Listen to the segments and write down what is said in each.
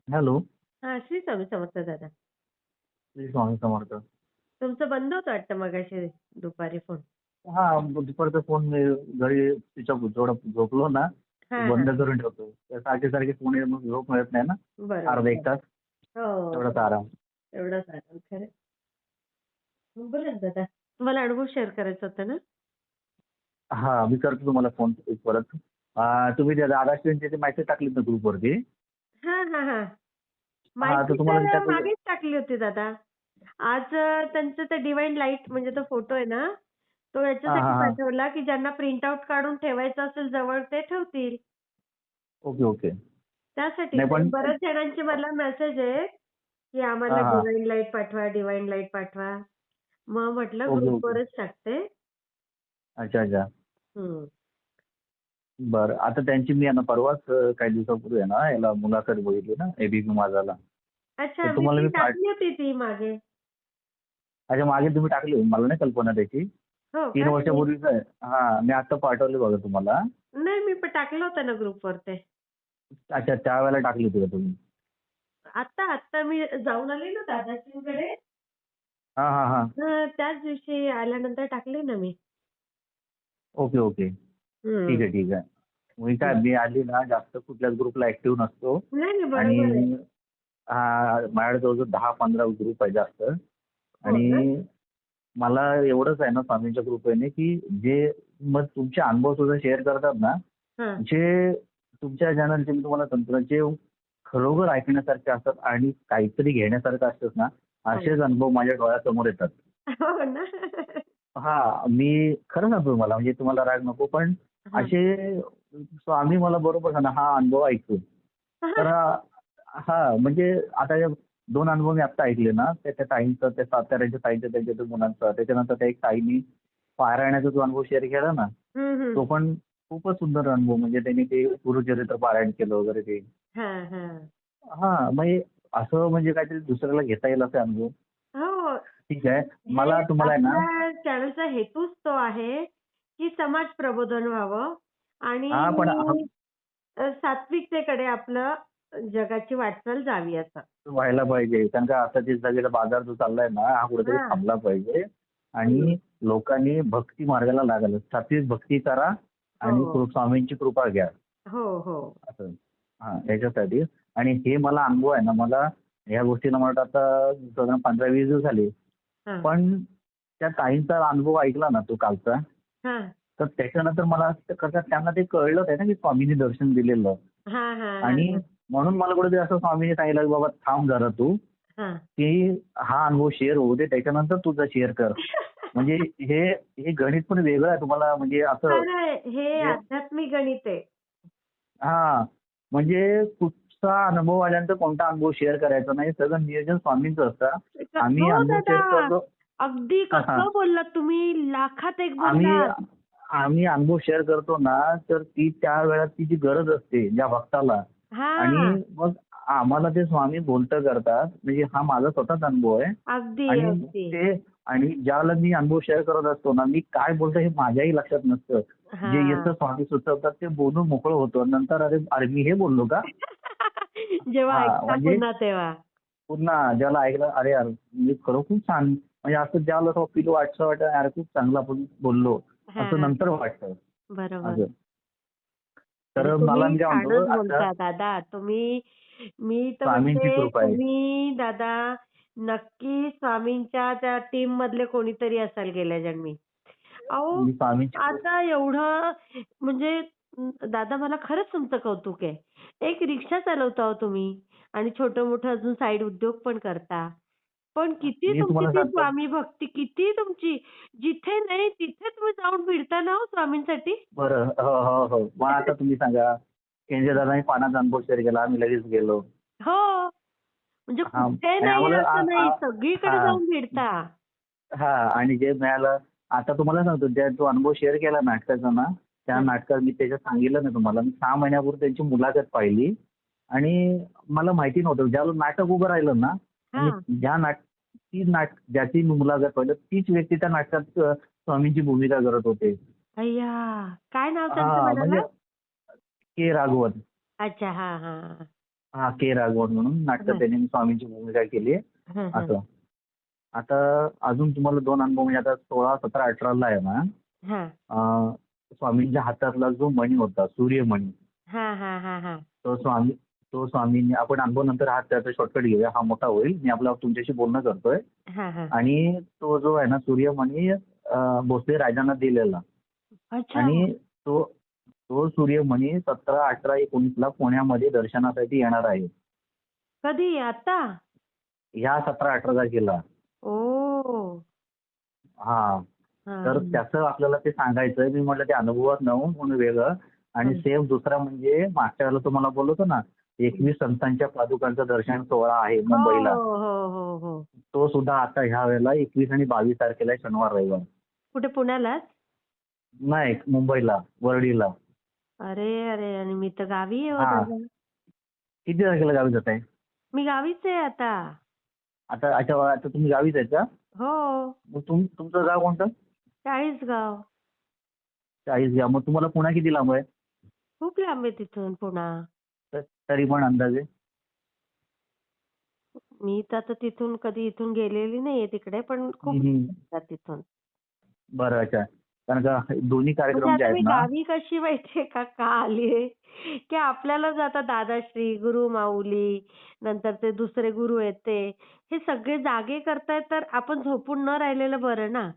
Hello. हां, श्री स्वामी समर्थ दादा. श्री स्वामी समर्थ. तुमचं बंद होतं वाटतं मगाशी दुपारी फोन. हां, दुपारचा फोन मी घरी तिच्या थोडं झोपलो ना, हां, बंद हां. करून ठेवतो. तर सारखे-सारखे फोन येऊन मग झोप मिळत नाही ना. बरोबर, अर्धा 1 बरोबर. तास हो, तेवढाच हो. आराम. एवढंच आठवण खरं आहे. बोला ना दादा. तुम्हाला अनुभव शेअर करायचा होता ना? हां, मी करतो तुम्हाला फोन परत. तुम्ही त्या राधाकृष्णचे ते मेसेज टाकलेत ना ग्रुपवरती. हां, हां, हां. हां, तर माहिती तुम्हाला तर मी त्यात मागेच टाकली होती दादा. आज त्यांचं ते डिव्हाइन लाईट म्हणजे तो फोटो आहे ना, तो हां, याच्यासाठी हां, हां. पाठवला, की ज्यांना प्रिंट आउट काढून ठेवायचं असेल जवळ ते ठेवतील. Okay, okay. त्यासाठी नाही आणि पण बऱ्याच जणांचे मला मेसेज आहेत, की आम्हाला हां, हां. डिव्हाइन लाईट पाठवा, डिव्हाइन लाईट पाठवा. मग म्हटलं ओके, ओके. ग्रुपवरच टाकते. अच्छा, अच्छा. हं. बरं. आता त्यांची मी आहे ना परवाच काही दिवसापूर्वी आहे ना याला मुलाखत बघितली ना एबीपी माझाला. तर अच्छा, तुम्हाला मी मी टाकली होती ती मागे. अच्छा मागे तुम्ही टाकली मला नाही कल्पना त्याची. हो 3 का? मी वर्षापूर्वीचं आहे. हां, मी आता पाठवली बघा तुम्हाला. नाही मी पण टाकलं होतं ना ग्रुपवर ते. अच्छा त्यावेळेला टाकली होती का तुम्ही? आत्ता मी जाऊन आले ना दादाजींकडे. हां, हां, हां. त्याच दिवशी आल्यानंतर टाकली ना मी. Okay, okay. ठीक आहे, हं. ठीक आहे. मी काय हं. मी आधी ना जास्त कुठल्याच ग्रुपला ॲक्टिव्ह नसतो नाही, नाही आणि बरोबर आहे. माझ्याकडे जवळ-जवळ 10-15 ग्रुप आहे जास्त हो ना? आणि मला एवढंच आहे ना स्वामींच्या कृपेने, की जे मग तुमचे अनुभव सुद्धा शेअर करतात ना, हां. जे तुमच्या चॅनलचे मी तुम्हाला सांगतो ना, जे खरोखर ऐकण्यासारखे असतात आणि काहीतरी घेण्यासारखं असतात ना, हां. असेच अनुभव माझ्या डोळ्यासमोर येतात. हो ना? हां, मी खरं सांगतो तुम्हाला म्हणजे तुम्हाला राग नको, पण हां. असे स्वामी मला बरोबर सांगा हा अनुभव ऐकतो. तर हां, म्हणजे आता हे 2 अनुभव मी आत्ता ऐकले ना, त्या ताईंचं, त्या साताऱ्याच्या ताईंचं, त्यांच्या 2 मुलांचा. त्याच्यानंतर त्या एक ताईंनी पारायणाचा जो अनुभव शेअर केला ना, हं, हं. तो पण खूपच सुंदर अनुभव म्हणजे त्यांनी ते गुरुचरित्र पारायण केलं वगैरे ते. हां, हां. हां, मग हे असं म्हणजे काहीतरी दुसऱ्याला घेता येईल असे अनुभव. हो. ठीक आहे. हे मला तुम्हाला आहे ना आपल्या चॅनलचा हेतूच तो आहे, की समाज प्रबोधन व्हावं हां, पण आणि सात्विकतेकडे आपलं जगाची वाटचाल जावी असं. व्हायला पाहिजे. कारण का आता जे सगळीकडे बाजार जो चाललाय ना, हा कुठेतरी हां. थांबला पाहिजे हं. आणि लोकांनी भक्ती मार्गाला लागायला. सात्विक भक्ती करा आणि हो. स्वामींची कृपा घ्या. हो, हो. असं. हां, याच्यासाठी आणि हे मला अनुभव आहे ना, मला ह्या गोष्टीला मला वाटतं आता साधारण 15-20 दिवस झाले. हां. पण त्या ताईंचा अनुभव ऐकला ना तो कालचा, हां. तर त्याच्यानंतर मला असं कसं त्यांना ते कळलं आहे ना, की स्वामींनी दर्शन दिलेलं हां, हां, हां, आणि हां. म्हणून मला कुठेतरी असं स्वामींनी सांगितलं, की "बाबा थांब जरा तू." हां. की हा अनुभव शेअर होऊ दे त्याच्यानंतर तुझा शेअर कर. म्हणजे हे हे गणित पण वेगळं आहे तुम्हाला म्हणजे असं खरं आहे. हे म्हणजे आध्यात्मिक गणित आहे. हां, म्हणजे कुठचा अनुभव आल्यानंतर कोणता अनुभव शेअर करायचा नाही सगळं नियोजन स्वामींचं असतं. आम्ही हो अनुभव दादा. शेअर करतो अगदी हां, हां. कसं बोललात तुम्ही. लाखात एक आम्ही बोललात. आम्ही अनुभव शेअर करतो ना, तर ती त्या वेळात ती जी गरज असते ज्या भक्ताला आणि हां. मग आम्हाला ते स्वामी बोलतं करतात. म्हणजे हा माझा स्वतःचा अनुभव आहे. अगदी, आणि अगदी. ते आणि ज्यावेळेला मी अनुभव शेअर करत असतो ना, मी काय बोलतो हे माझ्याही लक्षात नसतं. जे येतं हां. स्वामी सुचवतात ते बोलून मोकळं होतो. नंतर अरे अरे मी हे बोललो का? जेव्हा हां, ऐकता म्हणजे पुन्हा तेव्हा. पुन्हा ज्याला ऐकलं, अरे यार मी खरं खूप छान म्हणजे असं ज्यावेळेला फील वाटतं यार खूप चांगलं आपण बोललो, हां, असं हां. नंतर वाटतं. बरोबर. असं. म्हणजे तर मला तुम्ही मी काय म्हणतो छानच आता बोलता दादा. मी तर स्वामींची म्हणते कृपा आहे. तुम्ही दादा नक्की स्वामींच्या त्या टीममधले कोणीतरी असाल गेल्या जन्मी. अहो, मी स्वामींची आता एवढं म्हणजे दादा मला खरंच तुमचं कौतुक आहे. एक रिक्षा चालवता हो तुम्ही आणि छोटं-मोठं अजून साइड उद्योग पण करता. पण किती मी तुमची तुम्हाला ती सांगतो स्वामी भक्ती, किती तुमची जिथे नाही तिथे तुम्ही जाऊन भिडता ना हो स्वामींसाठी. बरं. हो, हो, हो. मग आता तुम्ही सांगा, केंद्रीय दादांनी पानाचा अनुभव शेअर केला. आम्ही लगेच गेलो. हो. म्हणजे हां, कुठे आणि नाही आम्हाला असं नाही, सगळीकडे हां, जाऊन फिरता. हां. आणि जे मिळालं आता तुम्हाला सांगतो ज्या तो अनुभव शेअर केला नाटकाचा ना, त्या हां, नाटकात मी त्याच्यात सांगितलं ना तुम्हाला, मी 6 महिन्यापूर्वी त्यांची मुलाखत पाहिली आणि मला माहिती नव्हतं. ज्यावेळेला नाटक उभं राहिलं ना आणि हां. ज्याची मी मुलाखत पाहिलं तीच व्यक्ती त्या नाटकात स्वामींची भूमिका करत होते. अय्या! काय नाव त्यांचं हां, म्हणजे म्हणालात? के. राघवन. अच्छा. हां, हां. हा के राघवन म्हणून नाटकात हं. त्यांनी स्वामींची भूमिका केली आहे हं, हं. असं. आता अजून तुम्हाला 2 अनुभव म्हणजे आता 16, 17, 18 आहे ना हां. स्वामींच्या हातातला जो मणी होता सूर्यमणी हां, हां, हां, हां. तो स्वामींनी आपण अनुभव नंतर हा त्याचा शॉर्टकट घेऊया हा मोठा होईल. मी आपला तुमच्याशी बोलणं करतोय हां, हां. आणि तो जो आहे ना सूर्यमणी भोसले राजांना दिलेला अच्छा. आणि तो तो सूर्यमणी 17, 18, 19ला पुण्यामध्ये दर्शनासाठी येणार आहे. कधी? आता? ह्या 17, 18 तारखेला. ओह! हां. तर हां. त्याचं आपल्याला ते सांगायचं. मी म्हटलं ते अनुभवात नव्हतं म्हणून वेगळं आणि हं. सेम दुसरा म्हणजे मागच्या वेळेला तुम्हाला बोललो होतो ना 21 संतांच्या पादुकांचा दर्शन सोहळा आहे हो, मुंबईला. हो, हो, हो. तो सुद्धा आता ह्या वेळेला 21 आणि 22 तारखेला आहे शनिवार रविवार. कुठे पुण्यालाच? नाही मुंबईला वर्डीला. अरे, अरे! आणि मी तर गावी आहे हो हां. दादा. किती तारखेला गावी जाताय? मी गावीच आहे आता. आता अच्छा आता तुम्ही गावीच आहेत का? हो. मग तुमचं गाव कोणतं? चाळीसगाव. चाळीसगाव. मग तुम्हाला पुणा किती लांब आहे? खूप लांब आहे तिथून पुणा. तरी पण अंदाजे? मी तर आता तिथून कधी इथून गेलेली नाहीये तिकडे, पण हं, खूप हं. लांब तिथून. बरं अच्छा. कारण का दोन्ही म्हणजे कार्यक्रम जे आता आहेत मी ना गावी कशी माहितीये का आलीये, की आपल्यालाच आता दादाश्री, गुरु माऊली, नंतर ते दुसरे गुरु आहेत ते, हे सगळे जागे करतायत तर आपण झोपून न राहिलेलं बरं ना.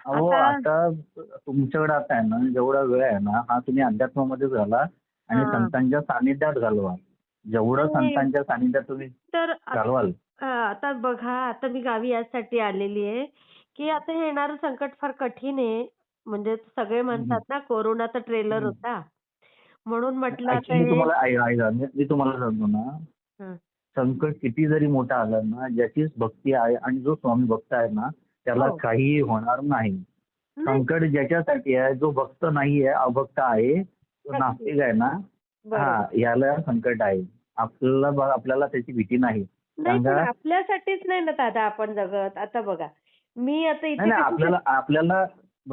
अहो आता आता तुमच्याकडे आता आहे ना जेवढा वेळ आहे ना हा तुम्ही अध्यात्मामध्येच घाला आणि हां. संतांच्या सानिध्यात घालवा. जेवढं नाही संतांच्या सानिध्यात तुम्ही तर घालवाल. आता बघा, आता मी गावी यासाठी आलेली आहे, की आता हे येणारं संकट फार कठीण आहे. म्हणजे सगळे हं, हं. म्हणतात ना कोरोनाचा ट्रेलर हं. होता. म्हणून म्हटलं आता ऍक्च्युली हे तुम्हाला ऐका मी तुम्हाला सांगतो ना हं. संकट किती जरी मोठं आलं ना ज्याची भक्ती आहे आणि जो स्वामी भक्त आहे ना त्याला हो. काहीही होणार नाही. नाही संकट ज्याच्यासाठी आहे जो भक्त नाहीये अभक्त आहे तो नक्की. नास्तिक आहे ना बरोबर. याला संकट आहे. आपल्याला त्याची भीती नाही. नाही कारण पण का आपल्यासाठीच नाही ना दादा आपण जगत. आता बघा, मी आता नाही, इथे नाही. कशी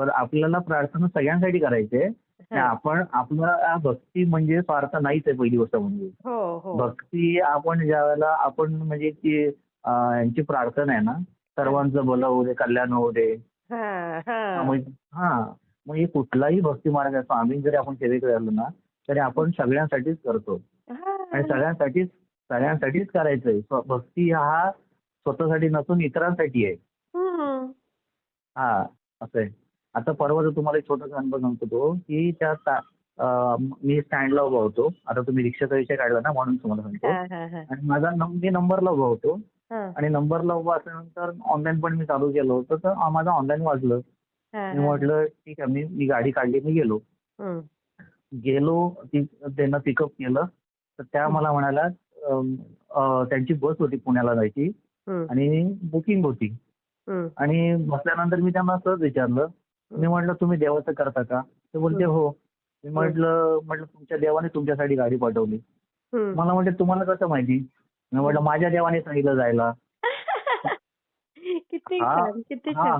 आपल्याला प्रार्थना सगळ्यांसाठी करायची आहे. आणि हां. आपला भक्ती म्हणजे स्वार्थ नाहीच आहे पहिली गोष्ट म्हणजे. हो, हो. भक्ती आपण ज्यावेळेला आपण म्हणजे की यांची प्रार्थना आहे ना, हां. सर्वांचं भलं होऊ दे, कल्याण होऊ दे. हां, हां, हां. हां. मग हे कुठलाही भक्ती मार्ग आहे. स्वामीं जरी आपण सेवेकडे आलो ना, तरी आपण सगळ्यांसाठीच करतो. आणि हां. सगळ्यांसाठीच करायचंय. भक्ती हा स्वतःसाठी नसून इतरांसाठी आहे. हं. हां, असं आहे. आता परवाचा तुम्हाला एक छोटासा अनुभव सांगतो तो, की मी स्टँडला उभा होतो. आता तुम्ही रिक्षाचा विषय काढला ना म्हणून तुम्हाला सांगतो. हां, हां, हां. आणि मी नंबरला उभा होतो. हां. आणि नंबरला उभा असल्यानंतर ऑनलाईन पण मी चालू केलं होतं. तर माझं ऑनलाईन वाजलं. हां, मी हां. म्हटलं ठीक आहे. मी गाडी काढली, मी गेलो. हं. गेलो, त्यांना पिकअप केलं. तर त्या हं. मला म्हणाल्या त्यांची बस होती पुण्याला जायची हं. आणि बुकिंग होती. हं. आणि बसल्यानंतर मी त्यांना सहज विचारलं. हं. मी म्हटलं, "तुम्ही देवाचं करता का?" ते बोलते, हं. "हो." मी हं. म्हटलं म्हटलं, "तुमच्या देवाने तुमच्यासाठी गाडी पाठवली." हं. मला म्हटले, "तुम्हाला कसं माहिती?" मी म्हटलं, हं. "माझ्या देवाने सांगितलं जायला." किती हां, छान, किती छान. हां.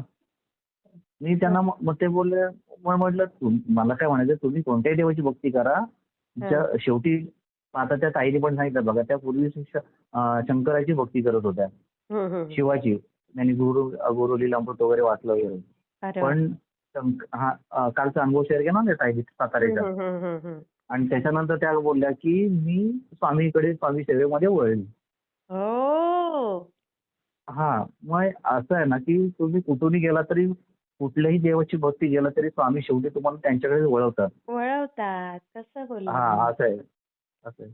मी हं. त्यांना मग ते बोलले मग म्हटलं मला काय म्हणायचं तुम्ही कोणत्याही देवाची भक्ती करा. हं. शेवटी आता त्या ताईने पण सांगितलं बघा त्या पूर्वी शंकराची भक्ती करत होत्या. हं, हं. शिवाची. त्यांनी गुरु लीलामृत वगैरे वाचलं वगैरे. अरे वाह! पण कालचा अनुभव शेअर केला ना त्या ताईने हं, साताऱ्याचा. हं, हं, हं, हं. आणि त्याच्यानंतर त्या बोलल्या की मी स्वामी सेवेमध्ये वळेल. ओह! हां, मग असं आहे ना, की तुम्ही कुठूनही गेला तरी कुठल्याही देवाची भक्ती केला तरी स्वामी शेवटी तुम्हाला त्यांच्याकडे वळवतात. वळवतात. कसं हां, बोलले? असं आहे. असं आहे.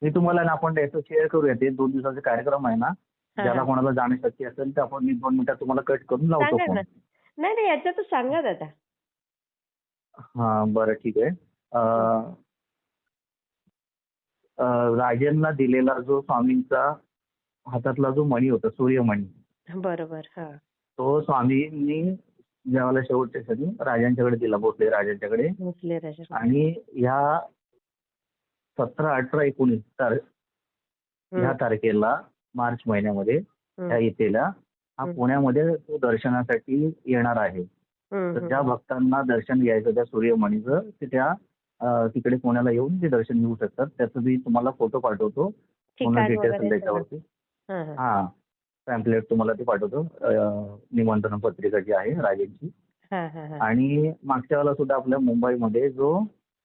मी तुम्हाला ना आपण याचं शेअर करूया ते 2 दिवसाचा कार्यक्रम आहे ना, हां, ज्याला हां. कोणाला जाणं शक्य असेल तर आपण मी 2 मिनिटात तुम्हाला कट करून लावतो सांगा फोन. ना. नाही, नाही याच्यातच सांगा दादा. हां, बरं ठीक आहे. अ, हं. अ, राजेंना दिलेला जो स्वामींचा हातातला जो मणी होता सूर्यमणी, बरोबर. हां. तो स्वामींनी ज्यावेळेला शेवटच्या क्षणी राजांच्याकडे दिला, भोसले राजांच्याकडे. भोसले राजा. आणि ह्या 17, 18, 19 ह्या हं, तारखेला मार्च महिन्यामध्ये हं, ह्या येतेल्या हा हं, पुण्यामध्ये तो दर्शनासाठी येणार आहे. हं, तर हं, ज्या हं. भक्तांना दर्शन घ्यायचं त्या सूर्यमणीचं ते तिकडे पुण्याला येऊन ते दर्शन घेऊ शकतात. त्याचं मी तुम्हाला फोटो पाठवतो. पूर्ण ठिकाण डिटेल्स वगैरे सगळं. त्याच्यावरती. हां, हां. हां. पॅम्पलेट तुम्हाला ते पाठवतो. निमंत्रण पत्रिका जी आहे राजेंची. हां, हां, हां. आणि मागच्या वेळेला सुद्धा आपल्या मुंबईमध्ये जो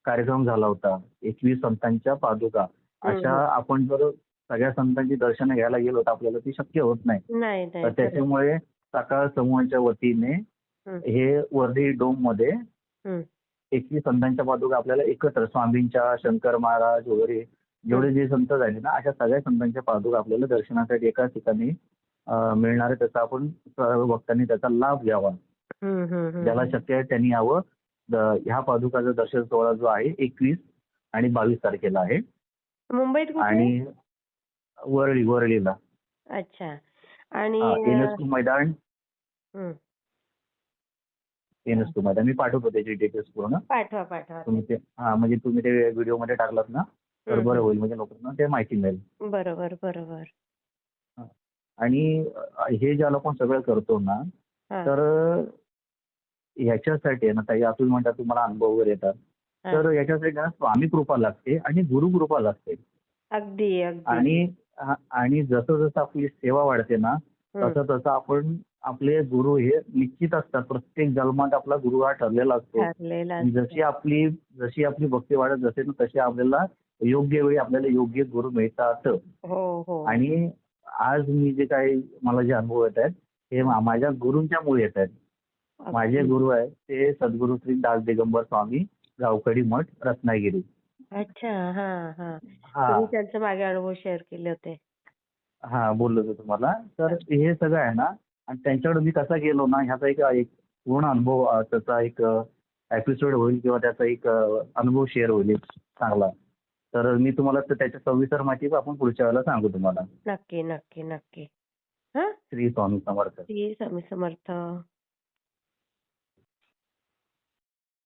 कार्यक्रम झाला होता, 21 संतांच्या पादुका. हं, अशा हं. आपण जर सगळ्या संतांची दर्शनं घ्यायला गेलो तर आपल्याला ती शक्य होत नाही. नाही, तर नाही. बरोबर. त्याच्यामुळे सकाळ समूहाच्या वतीने हं, हे वर्धी डोममध्ये हं, 21 संतांच्या पादुका आपल्याला एकत्र स्वामींच्या, शंकर महाराज वगैरे हं. जेवढे जे संत झाले ना, अशा सगळ्या संतांच्या पादुका आपल्याला दर्शनासाठी एकाच ठिकाणी मिळणार आहे. त्याचा आपण सर्व भक्तांनी त्याचा लाभ घ्यावा. हं, हं, हं, ज्याला हं. शक्य आहे त्यांनी यावं. ह्या पादुकाचा दर्शन सोहळा जो आहे 21 आणि 22 तारखेला आहे. मुंबईत कुठे? आणि वरळीला. अच्छा. आणि एन.एस.2 मैदान. हं. एन.एस.2 मैदान. मी पाठवतो त्याची डिटेल्स पूर्ण. पाठवा, पाठवा ते. तुम्ही ते म्हणजे तुम्ही ते व्हिडिओमध्ये टाकलात ना, तर हं, बरं हं. होईल म्हणजे लोकांना ते माहिती मिळेल. बरोबर, बरोबर. हां. आणि हे ज्याला आपण सगळं करतो ना, हां, तर ह्याच्यासाठी आहे ना ताई, तुम्ही म्हणता तुम्हाला अनुभव वगैरे येतात. हां. तर याच्यासाठी ना स्वामी कृपा लागते आणि गुरु कृपा लागते. अगदी, अगदी. आणि आणि जसं-जसं आपली सेवा वाढते ना, हं. तसं-तसं आपण आपले गुरु हे निश्चित असतात. प्रत्येक जन्मात आपला गुरु हा ठरलेला असतो. ठरलेलं आणि असतं. जशी आपली भक्ती वाढत जाते ना, तसे आपल्याला योग्य वेळी आपल्याला योग्य गुरु मिळतात. हो, हो. आणि आज मी जे काही मला जे अनुभव येत आहेत, हे माझ्या गुरूंच्यामुळे येत आहेत. माझे अगदी. गुरु आहेत ते सद्गुरू श्री दास दिगंबर स्वामी, गावखडी मठ, रत्नागिरी. अच्छा. हां, हां. तुम्ही हां. त्यांचे मागे अनुभव शेअर केले होते. हां, बोललो होतो तुम्हाला. तर हे सगळं आहे ना, आणि त्यांच्याकडे मी कसा गेलो ना, ह्याचा एक पूर्ण अनुभव, त्याचा एक एपिसोड होईल किंवा त्याचा एक अनुभव शेअर होईल एक चांगला. तर मी तुम्हाला त्याच्या सविस्तर माहिती आपण पुढच्या वेळेला सांगू तुम्हाला. नक्की, नक्की, नक्की. हां. श्री स्वामी समर्थ. श्री स्वामी समर्थ.